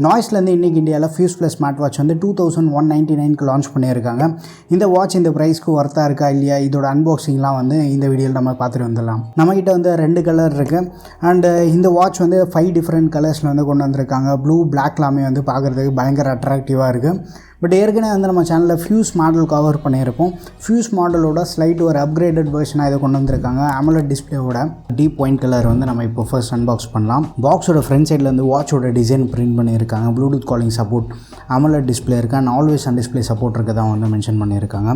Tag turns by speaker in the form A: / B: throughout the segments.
A: நாய்ஸ்லேருந்து இன்றைக்கி இந்தியாவில் fuse plus smart watch வந்து 2199க்கு லான்ச் பண்ணியிருக்காங்க. இந்த வாட்ச் இந்த ப்ரைஸ்க்கு ஒர்த்தாக இருக்கா இல்லையா, இதோட அன்பாக்சிங்லாம் வந்து இந்த வீடியோவில் நம்ம பார்த்துட்டு வந்துடலாம். நம்மக்கிட்ட வந்து 2 கலர் இருக்குது. அண்டு இந்த வாட்ச் வந்து 5 டிஃப்ரெண்ட் கலர்ஸில் வந்து கொண்டு வந்திருக்காங்க. ப்ளூ, பிளாக்லாமே வந்து பார்க்குறதுக்கு பயங்கர அட்ராக்டிவாக இருக்குது. பட் ஏற்கனவே வந்து நம்ம சேனலில் ஃபியூஸ் மாடல் கவர் பண்ணியிருப்போம். ஃபியூஸ் மாடலோட ஸ்லைட் ஒரு அப்கிரேடட் வெர்ஷனாக இதை கொண்டு வந்திருக்காங்க. AMOLED டிஸ்பிளேவோட டீப் ஒயிட் கலர் வந்து நம்ம இப்போ ஃபர்ஸ்ட் அன்பாக்ஸ் பண்ணலாம். பாக்ஸோட ஃப்ரண்ட் சைடில் வந்து வாட்சோட டிசைன் பிரிண்ட் பண்ணியிருக்காங்க. Bluetooth calling support, AMOLED display இருக்குது and always on display support இருக்கதான் வந்து மென்ஷன் பண்ணியிருக்காங்க.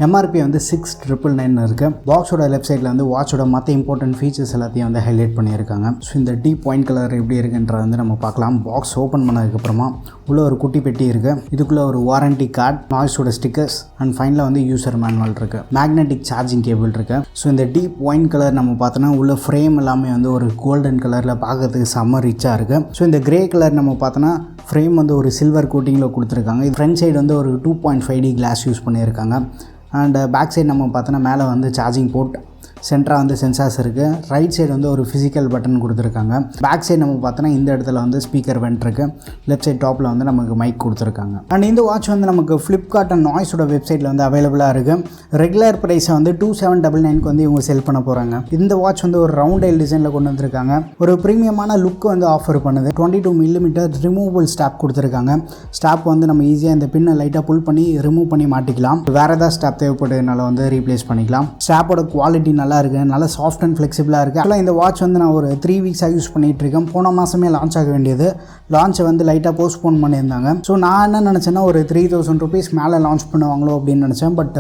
A: MRP வந்து 6999 இருக்குது. பாக்ஸோட லெஃப்ட் சைடில் வந்து வாட்சோட மற்ற இம்பார்ட்டன்ட் ஃபீச்சர்ஸ் எல்லாத்தையும் வந்து ஹைலைட் பண்ணியிருக்காங்க. ஸோ இந்த டீப் ஒயிட் கலர் எப்படி இருக்குன்றத வந்து நம்ம பார்க்கலாம். பாக்ஸ் ஓப்பன் பண்ணதுக்கப்புறமா உள்ளே ஒரு குட்டி பெட்டி இருக்குது. இதுக்குள்ளே ஒரு வாரண்டி கார்டு, நாய்ஸோட ஸ்டிக்கர்ஸ் அண்ட் ஃபைனலாக வந்து யூசர் மேனுவல் இருக்குது. மேக்னெட்டிக் சார்ஜிங் கேபிள் இருக்குது. ஸோ இந்த டீப் ஒயின் கலர் நம்ம பார்த்தோன்னா உள்ள ஃப்ரேம் எல்லாமே வந்து ஒரு கோல்டன் கலரில் பார்க்கறதுக்கு செம்ம ரிச்சாக இருக்குது. ஸோ இந்த கிரே கலர் நம்ம பார்த்தோன்னா ஃப்ரேம் வந்து ஒரு சில்வர் கோட்டிங்கில் கொடுத்துருக்காங்க. இது ஃப்ரண்ட் சைடு வந்து ஒரு 2.5D கிளாஸ் யூஸ் பண்ணியிருக்காங்க. அண்ட் பேக் சைடு நம்ம பார்த்தோன்னா மேலே வந்து சார்ஜிங் போர்ட், சென்டராக வந்து சென்சார்ஸ் இருக்குது. ரைட் சைடு வந்து ஒரு ஃபிசிக்கல் பட்டன் கொடுத்துருக்காங்க. பேக் சைடு நம்ம பார்த்தோன்னா இந்த இடத்துல வந்து ஸ்பீக்கர் வென்ட் இருக்குது. லெஃப்ட் சைட் டாப்பில் வந்து நமக்கு மைக் கொடுத்துருக்காங்க. அண்ட் இந்த வாட்ச் வந்து நமக்கு ஃப்ளிப்கார்ட் அண்ட் நாய்ஸோட வெப்சைட்டில் வந்து அவைலபிளாக இருக்குது. ரெகுலர் ப்ரைஸை வந்து 2799க்கு வந்து இவங்க செல் பண்ண போகிறாங்க. இந்த வாட்ச் வந்து ஒரு ரவுண்ட் டைல் டிசைனில் கொண்டு வந்திருக்காங்க. ஒரு ப்ரீமியமான லுக் வந்து ஆஃபர் பண்ணுது. 22mm ரிமூவபிள் ஸ்டாப் கொடுத்துருக்காங்க. ஸ்டாப் வந்து நம்ம ஈஸியாக இந்த பின்னை லைட்டாக புல் பண்ணி ரிமூவ் பண்ணி மாட்டிக்கலாம். வேறு ஏதாவது ஸ்டாப் தேவைப்படுறதுனால வந்து ரீப்ளேஸ் பண்ணிக்கலாம். ஸ்டாப்போட குவாலிட்டி நல்லா இருக்குது, நல்லா சாஃப்ட் அண்ட் ஃப்ளெக்சிபிளாக இருக்குது. அதில் இந்த வாட்ச் வந்து நான் ஒரு 3 வீக்ஸாக யூஸ் பண்ணிகிட்டு இருக்கேன். போன மாதமே லான்ச் ஆக வேண்டியது, லான்ச்சை வந்து லைட்டாக போஸ்ட்போன் பண்ணியிருந்தாங்க. ஸோ நான் என்ன நினச்சேன்னா ஒரு 3000 rupees மேலே லான்ச் பண்ணுவாங்களோ அப்படின்னு நினச்சேன். பட்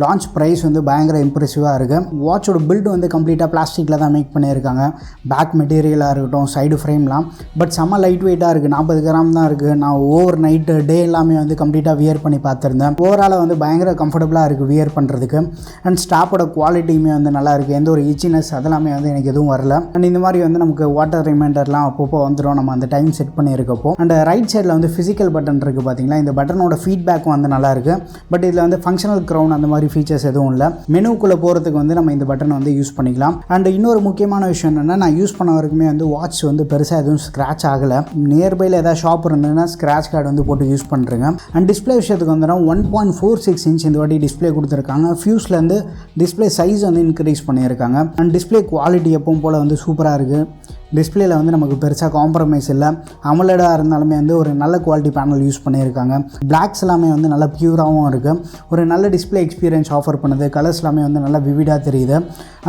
A: லான்ச் ப்ரைஸ் வந்து பயங்கர இம்ப்ரெசிவாக இருக்குது. வாட்சோட பில்டு வந்து கம்ப்ளீட்டாக பிளாஸ்டிக்கில் தான் மேக் பண்ணியிருக்காங்க. பேக் மெட்டீரியலாக இருக்கட்டும், சைடு ஃப்ரேம்லாம் பட் செம்ம லைட் வெயிட்டாக இருக்குது. 40 கிராம் தான் இருக்குது. நான் ஓவர் நைட்டு டே எல்லாமே வந்து கம்ப்ளீட்டாக வியர் பண்ணி பார்த்துருந்தேன். ஓவரால் வந்து பயங்கர கம்ஃபர்டபுளாக இருக்குது வியர் பண்ணுறதுக்கு. அண்ட் ஸ்டாப்போட குவாலிட்டியுமே வந்து நல்லா இருக்குது. எந்த ஒரு இச்சினஸ் அதெல்லாமே வந்து எனக்கு எதுவும் வரல. அண்ட் இந்த மாதிரி வந்து நமக்கு வாட்டர் ரிமைண்டர்லாம் அப்பப்போ வந்துடும் நம்ம அந்த டைம் செட் பண்ணியிருக்கப்போ. அண்ட் ரைட் சைடில் வந்து ஃபிசிக்கல் பட்டன் இருக்குது பார்த்தீங்களா. இந்த பட்டனோட ஃபீட்பேக் வந்து நல்லா இருக்குது. பட் இதில் வந்து ஃபங்க்ஷனல் க்ரௌன் அந்த மாதிரி ஃபீச்சர்ஸ் எதுவும் இல்லை. மெனுக்குள்ளே போகிறதுக்கு வந்து நம்ம இந்த பட்டனை வந்து யூஸ் பண்ணிக்கலாம். அண்ட் இன்னொரு முக்கியமான விஷயம் என்னென்னா, நான் யூஸ் பண்ண வரைக்குமே வந்து வாட்ச் வந்து பெருசாக எதுவும் ஸ்க்ராட்ச் ஆகலை. நியர்பையில் ஏதாவது ஷாப் இருந்ததுன்னா ஸ்க்ராட்ச் கார்டு வந்து போட்டு யூஸ் பண்ணுறேங்க. அண்ட் டிஸ்பிளே விஷயத்துக்கு வந்துடும் 1.46 inch இந்த வாட்டி டிஸ்பிளே கொடுத்துருக்காங்க. ஃபியூஸ்லேருந்து டிஸ்பிளே சைஸ் வந்து இன்க்ரீஸ் பண்ணியிருக்காங்க. அண்ட் டிஸ்பிளே குவாலிட்டி எப்பவும் போல் வந்து சூப்பராக இருக்குது. டிஸ்பிளேயில் வந்து நமக்கு பெருசாக காம்ப்ரமைஸ் இல்லை. AMOLEDாக இருந்தாலுமே வந்து ஒரு நல்ல குவாலிட்டி பேனல் யூஸ் பண்ணியிருக்காங்க. பிளாக்ஸ் எல்லாமே வந்து நல்லா ப்யூராகவும் இருக்குது. ஒரு நல்ல டிஸ்பிளே எக்ஸ்பீரியன்ஸ் ஆஃபர் பண்ணுது. கலர்ஸ் எல்லாமே வந்து நல்லா விவிடாக தெரியுது.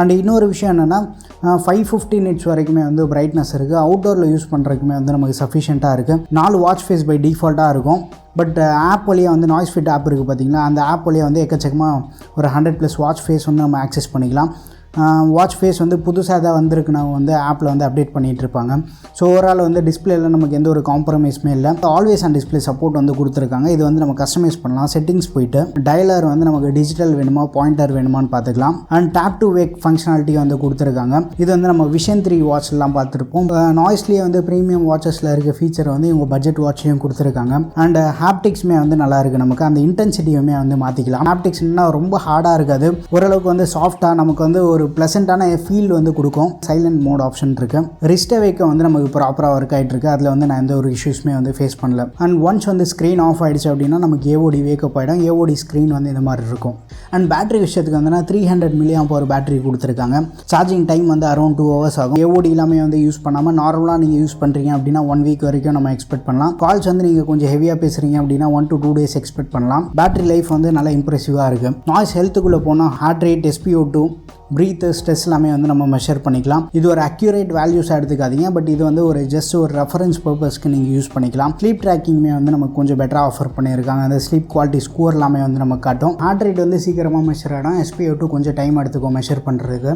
A: அண்ட் இன்னொரு விஷயம் என்னென்னா 550 nits வரைக்குமே வந்து பிரைட்னஸ் இருக்குது. அவுட்டோரில் யூஸ் பண்ணுறதுக்குமே வந்து நமக்கு சஃபிஷியண்ட்டாக இருக்குது. 4 வாட்ச் ஃபேஸ் பை டிஃபால்ட்டாக இருக்கும். பட் ஆப் வழியாக வந்து நாய்ஸ் ஃபிட் ஆப் இருக்குது பார்த்திங்களா, அந்த ஆப் வழியாக வந்து எக்கச்சக்கமாக ஒரு 100+ வாட்ச் ஃபேஸ் வந்து நம்ம ஆக்சஸ் பண்ணிக்கலாம். வாட்ச் ஃபேஸ் வந்து புதுசாக தான் வந்திருக்குன்னா வந்து ஆப்பில் வந்து அப்டேட் பண்ணிகிட்டு இருப்பாங்க. ஸோ ஓவரால் வந்து டிஸ்பிளேயில் நமக்கு எந்த ஒரு காம்ப்ரமைஸுமே இல்லை. ஆல்வேஸ் ஆன் டிஸ்பிளே சப்போர்ட் வந்து கொடுத்துருக்காங்க. இது வந்து நம்ம கஸ்டமைஸ் பண்ணலாம். செட்டிங்ஸ் போயிட்டு டயலர் வந்து நமக்கு டிஜிட்டல் வேணுமா பாயிண்டர் வேணுமான்னு பார்த்துக்கலாம். And tape to wake functionality வந்து கொடுத்துருக்காங்க. இது வந்து நம்ம விஷன் 3 வாட்ச்லாம் பார்த்துருப்போம். நாய்ஸ்லேயே வந்து ப்ரீமியம் வாட்சஸில் இருக்க ஃபீச்சர் வந்து இவங்க பட்ஜெட் வாட்ச்லையும் கொடுத்துருக்காங்க. அண்ட் ஹாப்டிக்ஸுமே வந்து நல்லா இருக்குது. நமக்கு அந்த இன்டென்சிட்டியுமே வந்து மாற்றிக்கலாம். ஹாப்டிக்ஸ்னால் ரொம்ப ஹார்டாக இருக்காது, ஓரளவுக்கு வந்து சாஃப்டாக நமக்கு வந்து ஒரு ப்ளசண்ட்டான ஃபீல் வந்து கொடுக்கும். சைலண்ட் மோட் ஆப்ஷன் இருக்குது. ரிஸ்ட்டை வைக்க வந்து நமக்கு ப்ராப்பராக ஒர்க் ஆகிட்டு இருக்கு. அதில் வந்து நான் எந்த ஒரு இஷ்யூஸுமே வந்து ஃபேஸ் பண்ணல. அண்ட் ஒன்ஸ் வந்து ஸ்க்ரீன் ஆஃப் ஆகிடுச்சு அப்படின்னா நமக்கு ஏஓடி வேக்கப் ஆகிடும். ஏஓடி ஸ்க்ரீன் வந்து இந்த மாதிரி இருக்கும். அண்ட் பேட்டரி விஷயத்துக்கு வந்து 300 mAh பேட்டரி கொடுத்துருக்காங்க. சார்ஜிங் டைம் வந்து அரௌண்ட் 2 hours ஆகும். ஏஓடி எல்லாமே வந்து யூஸ் பண்ணாமல் நார்மலாக நீங்கள் யூஸ் பண்ணுறீங்க அப்படின்னா 1 week வரைக்கும் நம்ம எக்ஸ்பெக்ட் பண்ணலாம். கால்ஸ் வந்து நீங்கள் கொஞ்சம் ஹெவியாக பேசுகிறீங்க அப்படின்னா 1 to 2 days எக்ஸ்பெக்ட் பண்ணலாம். பேட்டரி லைஃப் வந்து நல்லா இம்ப்ரெசிவாக இருக்குது. நாய்ஸ் ஹெல்த்துக்குள்ளே போனால் heart rate, SpO2, breath, stress எல்லாமே வந்து நம்ம மெஷர் பண்ணிக்கலாம். இது ஒரு அக்யூரேட் வேல்யூஸாக எடுத்துக்காதீங்க. பட் இது வந்து ஒரு ஜஸ்ட் ஒரு ரெஃபரன்ஸ் பர்பஸ்க்கு நீங்கள் யூஸ் பண்ணிக்கலாம். ஸ்லீப் ட்ராக்கிங்குமே வந்து நமக்கு கொஞ்சம் பெட்டராக ஆஃபர் பண்ணியிருக்காங்க. அந்த ஸ்லீப் குவாலிட்டி ஸ்கோர் எல்லாமே வந்து நம்ம காட்டும். ஹார்ட் ரேட் வந்து சீக்கிரமாக மெஷர் ஆகிடும். SpO2 கொஞ்சம் டைம் எடுத்துக்கும் மெஷர் பண்ணுறதுக்கு.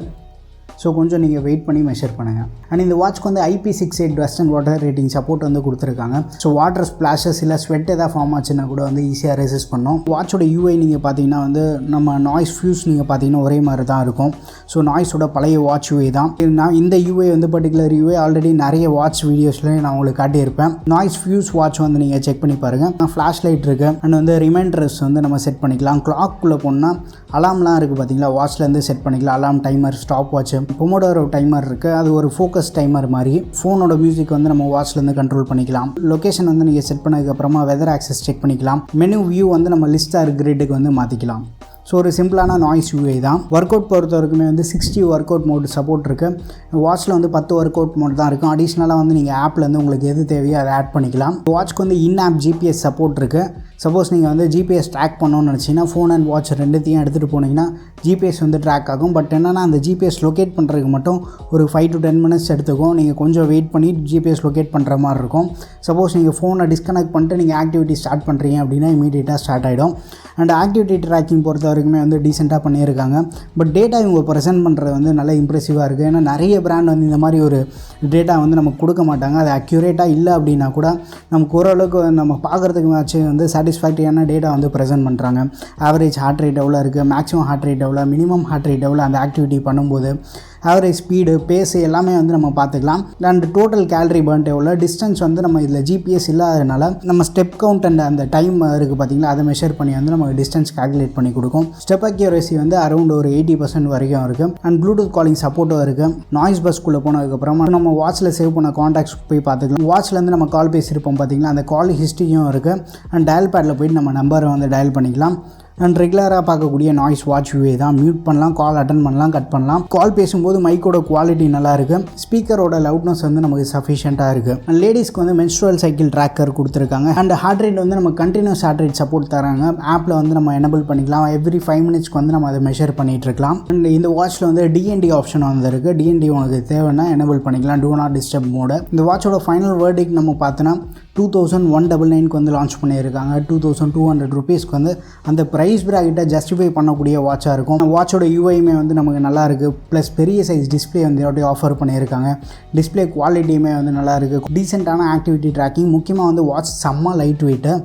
A: ஸோ கொஞ்சம் நீங்கள் வெயிட் பண்ணி மெஷர் பண்ணுங்கள். அண்ட் இந்த வாட்ச்க்கு வந்து IP68 dust and water rating support வந்து கொடுத்துருக்காங்க. ஸோ வாட்டர் ஸ்ப்ளாஷஸ் இல்லை ஸ்வெட் எதாவது ஃபார்ம் ஆச்சுன்னா கூட வந்து ஈஸியாக ரெசிஸ்ட் பண்ணும். வாட்சோட UI நீங்கள் பார்த்தீங்கன்னா வந்து நம்ம நாய்ஸ் ஃபியூஸ் நீங்கள் பார்த்தீங்கன்னா ஒரே மாதிரி தான் இருக்கும். ஸோ நாய்ஸோட பழைய வாட்ச் UI தான். நான் இந்த UI வந்து பர்டிகுலர் UI ஆல்ரெடி நிறைய வாட்ச் வீடியோஸில் நான் உங்களுக்கு காட்டியிருப்பேன். நாய்ஸ் ஃபியூஸ் வாட்ச் வந்து நீங்கள் செக் பண்ணி பாருங்கள். ஃப்ளாஷ் லைட் இருக்குது. அண்ட் வந்து ரிமைண்டர்ஸ் வந்து நம்ம செட் பண்ணிக்கலாம். கிளாக்குள்ளே போனால் அலாம்லாம் இருக்குது பார்த்தீங்களா, வாட்ச்லேருந்து செட் பண்ணிக்கலாம். Alarm, timer, stopwatch pomodoro timer இருக்குது, அது ஒரு ஃபோக்கஸ் டைமர் மாதிரி. ஃபோனோட மியூசிக் வந்து நம்ம வாட்ச்லேருந்து கண்ட்ரோல் பண்ணிக்கலாம். லொக்கேஷன் வந்து நீங்கள் செட் பண்ணதுக்கப்புறமா வெதர் ஆக்சஸ் செக் பண்ணிக்கலாம். மெனு வியூ வந்து நம்ம லிஸ்ட் ஆர் கிரிட்டுக்கு வந்து மாற்றிக்கலாம். ஸோ ஒரு சிம்பிளான நாய்ஸ் யூஐ தான். ஒர்க் அவுட் பொறுத்த வரைக்குமே வந்து 60 ஒர்க் அவுட் மோட் சப்போர்ட் இருக்குது. வாட்சில் வந்து 10 ஒர்க் அவுட் மோட் தான் இருக்கும். அடிஷ்னலாக வந்து நீங்கள் ஆப்லேருந்து உங்களுக்கு எது தேவையோ அதை ஆட் பண்ணிக்கலாம். வாட்ச்க்கு வந்து இன் ஆப் ஜிபிஎஸ் சப்போர்ட் இருக்குது. சப்போஸ் நீங்கள் வந்து ஜிபிஎஸ் ட்ராக் பண்ணணும்னு நினச்சிங்கன்னா ஃபோன் அண்ட் வாட்ச் ரெண்டுத்தையும் எடுத்துகிட்டு போனீங்கன்னா ஜிபிஎஸ் வந்து ட்ராக் ஆகும். பட் என்னென்னா அந்த ஜிபிஎஸ் லொக்கேட் பண்ணுறதுக்கு மட்டும் ஒரு 5 to 10 minutes எடுத்துக்கும். நீங்கள் கொஞ்சம் வெயிட் பண்ணி ஜிபிஎஸ் லொக்கேட் பண்ணுற மாதிரி இருக்கும். சப்போஸ் நீங்கள் ஃபோனை டிஸ்கனெக்ட் பண்ணிட்டு நீங்கள் ஆக்டிவிட்டி ஸ்டார்ட் பண்ணுறீங்க அப்படின்னா இமீடியட்டாக ஸ்டார்ட் ஆகிடும். அண்ட் ஆக்டிவிட்டி ட்ராக்கிங் பொறுத்த வரைக்குமே வந்து டீசெண்டாக பண்ணியிருக்காங்க. பட் டேட்டா இவங்க ப்ரெசென்ட் பண்ணுறது வந்து நல்லா இம்ப்ரெசிவாக இருக்குது. ஏன்னா நிறைய பிராண்ட் வந்து இந்த மாதிரி ஒரு டேட்டா வந்து நமக்கு கொடுக்க மாட்டாங்க. அது அக்யூரேட்டாக இல்லை அப்படின்னா கூட நமக்கு ஓரளவுக்கு நம்ம பார்க்குறதுக்கு வச்சு வந்து சாட்டிஸ்ஃபேக்டரியான டேட்டா வந்து ப்ரெசென்ட் பண்ணுறாங்க. ஆவரேஜ் ஹார்ட் ரேட் எவ்வளோ இருக்குது, மேக்ஸிமம் ஹார்ட் ரேட் எவ்வளோ, மினிமம் ஹார்ட் ரேட் எவ்வளோ அந்த ஆக்டிவிட்டி பண்ணும்போது, ஆவரேஜ் ஸ்பீடு, பேஸு எல்லாமே வந்து நம்ம பார்த்துக்கலாம். அண்ட் டோட்டல் கேலரி பர்ன்ட் எவ்வளோ, டிஸ்டன்ஸ் வந்து நம்ம இதில் ஜிபிஎஸ் இல்லாததுனால நம்ம ஸ்டெப் கவுண்ட் அண்ட் அந்த டைம் இருக்குது பார்த்தீங்களா, அதை மெஷர் பண்ணி வந்து நம்ம டிஸ்டன்ஸ் கால்குலேட் பண்ணி கொடுக்கும். ஸ்டெப் அக்யூரசி வந்து அரௌண்ட் ஒரு 80% வரைக்கும் இருக்குது. அண்ட் ப்ளூடூத் காலிங் சப்போர்ட்டும் இருக்குது. நாய்ஸ் பஸ்க்குள்ளே போனதுக்கப்புறமா நம்ம வாட்சில் சேவ் பண்ண காண்டாக்ட்ஸ் போய் பார்த்துக்கலாம். வாட்ச்லேருந்து நம்ம கால் பேசியிருப்போம் பார்த்தீங்களா, அந்த கால் ஹிஸ்ட்ரியும் இருக்குது. அண்ட் டயல் பேடில் போய்ட்டு நம்ம நம்பரை வந்து டயல் பண்ணிக்கலாம். அண்ட் ரெகுலராக பார்க்கக்கூடிய நாய்ஸ் வாட்ச் யூஏ தான். மியூட் பண்ணலாம், கால் அட்டன் பண்ணலாம், கட் பண்ணலாம். கால் பேசும்போது மைக்கோட குவாலிட்டி நல்லா இருக்குது. ஸ்பீக்கரோட லவுட்னஸ் வந்து நமக்கு சஃபிஷியண்ட்டாக இருக்குது. அண்ட் லேடிஸ்க்கு வந்து மென்ஸ்ட்ரல் சைக்கிள் ட்ராக்கர் கொடுத்துருக்காங்க. அண்ட் ஹார்ட் ரேட் வந்து நம்ம கண்டினியூஸ் ஹார்ட் ரேட் சப்போர்ட் தராங்க. ஆப்பில் வந்து நம்ம எனபிள் பண்ணிக்கலாம். எவ்ரி 5 minutes வந்து நம்ம அதை மெஷர் பண்ணிகிட்டு இருக்கலாம். அண்ட் இந்த வாட்சில் வந்து டிஎன்டி ஆப்ஷன் வந்துருக்கு. டிஎன்டி உனக்கு தேவைன்னா எனபிள் பண்ணிக்கலாம், டூ நாட் டிஸ்டர்ப் மோடு. இந்த வாட்சோட ஃபைனல் வேர்டிக் நம்ம பார்த்தோன்னா 2199 வந்து லான்ச் பண்ணியிருக்காங்க. 2200 rupeesக்கு வந்து அந்த ப்ரைஸ் ப்ராக்கெட்டை ஜஸ்டிஃபை பண்ணக்கூடிய வாட்சாக இருக்கும். வாட்சோட யூஐயுமே வந்து நமக்கு நல்லா இருக்குது. ப்ளஸ் பெரிய சைஸ் டிஸ்பிளே வந்து எப்படி ஆஃபர் பண்ணியிருக்காங்க. டிஸ்பிளே குவாலிட்டியுமே வந்து நல்லா இருக்குது. டீசெண்டான ஆக்டிவிட்டி ட்ராக்கிங். முக்கியமாக வந்து வாட்ச் செம்ம லைட் வெயிட்டு.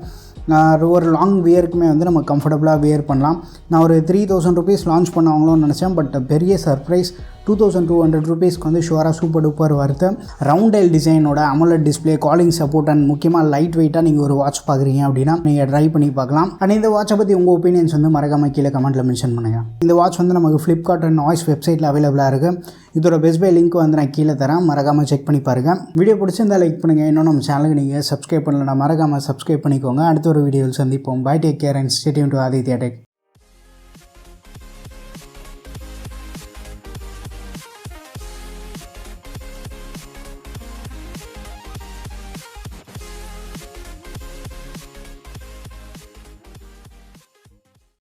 A: ஒரு லாங் வியருக்குமே வந்து நம்ம கம்ஃபர்டபுளாக வியர் பண்ணலாம். நான் ஒரு 3000 rupees லான்ச் பண்ணுவாங்களோன்னு நினச்சேன். பட் பெரிய சர்ப்ரைஸ், 2200 rupeesக்கு வந்து ஷுவராக சூப்பர் டூப்பர் வருது. ரவுண்ட் டைல் டிசைனோட AMOLED display, calling support and முக்கியமாக லைட் வெயிட்டாக நீங்கள் ஒரு வாட்ச் பார்க்குறீங்க அப்படின்னா நீங்கள் ட்ரை பண்ணி பார்க்கலாம். அண்ட் இந்த வாட்சை பற்றி உங்கள் ஒப்பீனியன்ஸ் வந்து மறக்காமல் கீழே கமெண்ட்டில் மென்ஷன் பண்ணுங்கள். இந்த வாட்ச் வந்து நமக்கு ஃப்ளிப்கார்ட் அண்ட் நாய்ஸ் வெப்சைட்டில் அவைலபிளாக இருக்குது. இதோட பெஸ்ட் பை லிங்க் வந்து நான் கீழே தரேன், மறக்காமல் செக் பண்ணி பாருங்கள். வீடியோ பிடிச்சிருந்தால் லைக் பண்ணுங்கள். இன்னும் நம்ம சேனலுக்கு நீங்கள் சப்ஸ்கிரைப் பண்ணலன்னா மறக்காமல் சப்ஸ்கிரைப் பண்ணிக்கோங்க. அடுத்த ஒரு வீடியோவில் சந்திப்போம். Bye, take care and stay tuned to Aditya tech.